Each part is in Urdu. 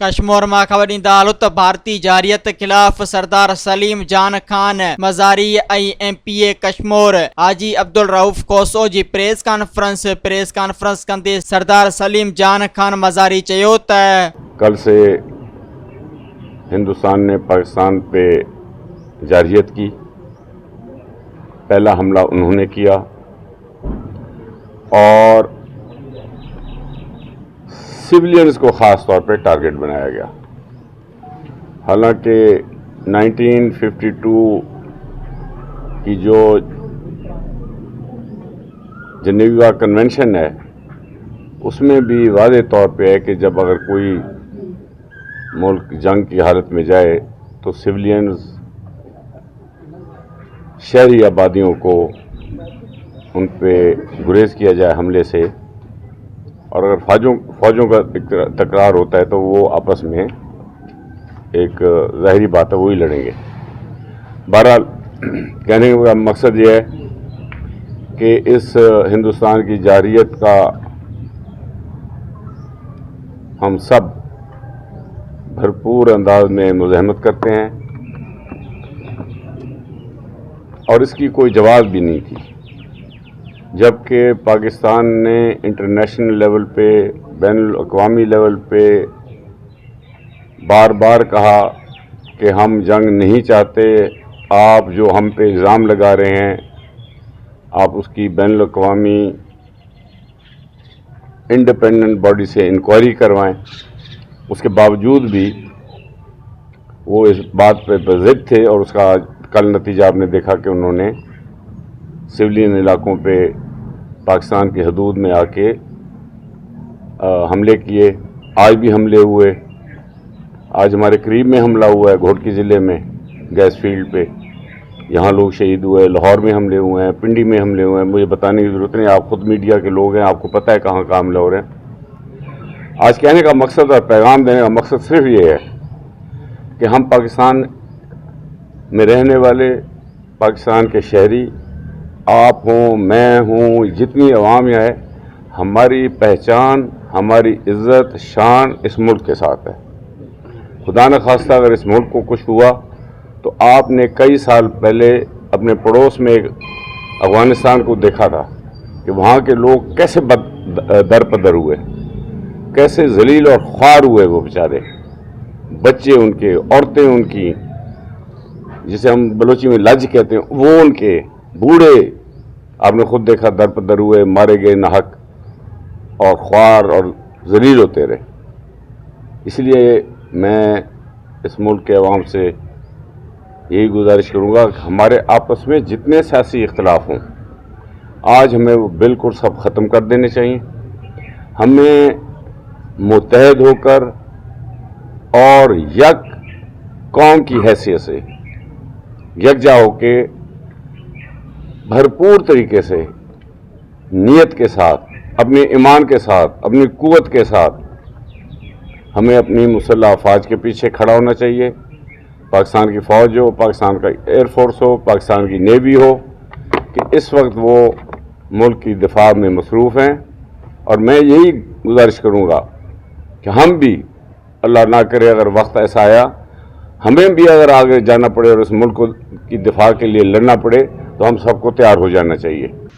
کشمور ماں خبر ڈیندا بھارتی جاريت خلاف سردار سلیم جان خان مزاری ایم پی اے کشمور حاجی عبدالرؤف کوسو جی پریس کانفرنس کندے سردار سلیم جان خان مزاری چیو ت کل سے ہندوستان نے پاکستان پہ جارحیت کی. پہلا حملہ انہوں نے کیا اور سویلینز کو خاص طور پہ ٹارگٹ بنایا گیا. حالانکہ 1952 کی جو جنیوا کنونشن ہے اس میں بھی واضح طور پہ ہے کہ جب اگر کوئی ملک جنگ کی حالت میں جائے تو سویلینز شہری آبادیوں کو ان پہ گریز کیا جائے حملے سے، اور اگر فوجوں کا تکرار ہوتا ہے تو وہ آپس میں ایک ظاہری بات ہے وہی لڑیں گے. بہرحال کہنے کا مقصد یہ ہے کہ اس ہندوستان کی جارحیت کا ہم سب بھرپور انداز میں مزاحمت کرتے ہیں اور اس کی کوئی جواز بھی نہیں تھی. جبکہ پاکستان نے انٹرنیشنل لیول پہ، بین الاقوامی لیول پہ بار بار کہا کہ ہم جنگ نہیں چاہتے، آپ جو ہم پہ الزام لگا رہے ہیں آپ اس کی بین الاقوامی انڈیپینڈنٹ باڈی سے انکوائری کروائیں. اس کے باوجود بھی وہ اس بات پہ ضد تھے، اور اس کا کل نتیجہ آپ نے دیکھا کہ انہوں نے سویلین علاقوں پہ پاکستان کی حدود میں آ کے حملے کیے. آج بھی حملے ہوئے. آج ہمارے قریب میں حملہ ہوا ہے گھوٹکی ضلع میں گیس فیلڈ پہ، یہاں لوگ شہید ہوئے. لاہور میں حملے ہوئے ہیں، پنڈی میں حملے ہوئے ہیں. مجھے بتانے کی ضرورت نہیں، آپ خود میڈیا کے لوگ ہیں، آپ کو پتہ ہے کہاں کہاں حملے ہو رہے ہیں. آج کہنے کا مقصد اور پیغام دینے کا مقصد صرف یہ ہے کہ ہم پاکستان میں رہنے والے، پاکستان کے شہری، آپ ہوں، میں ہوں، جتنی عوام ہے، ہماری پہچان، ہماری عزت، شان اس ملک کے ساتھ ہے. خدا نہ خواستہ اگر اس ملک کو کچھ ہوا تو آپ نے کئی سال پہلے اپنے پڑوس میں افغانستان کو دیکھا تھا کہ وہاں کے لوگ کیسے در پدر ہوئے، کیسے ذلیل اور خوار ہوئے. وہ بیچارے بچے ان کے، عورتیں ان کی، جسے ہم بلوچی میں لج کہتے ہیں، وہ ان کے، بوڑھے آپ نے خود دیکھا در پدر ہوئے، مارے گئے ناحق اور خوار اور ذلیل ہوتے رہے. اس لیے میں اس ملک کے عوام سے یہی گزارش کروں گا کہ ہمارے آپس میں جتنے سیاسی اختلاف ہوں آج ہمیں وہ بالکل سب ختم کر دینے چاہیے. ہمیں متحد ہو کر اور یک قوم کی حیثیت سے یکجا ہو کے بھرپور طریقے سے، نیت کے ساتھ، اپنے ایمان کے ساتھ، اپنی قوت کے ساتھ ہمیں اپنی مسلح افواج کے پیچھے کھڑا ہونا چاہیے. پاکستان کی فوج ہو، پاکستان کا ایئر فورس ہو، پاکستان کی نیوی ہو، کہ اس وقت وہ ملک کی دفاع میں مصروف ہیں. اور میں یہی گزارش کروں گا کہ ہم بھی، اللہ نہ کرے اگر وقت ایسا آیا ہمیں بھی اگر آگے جانا پڑے اور اس ملک کی دفاع کے لیے لڑنا پڑے تو ہم سب کو تیار ہو جانا چاہیے.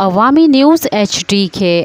عوامی نیوز HD کے،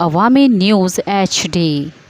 عوامی نیوز HD.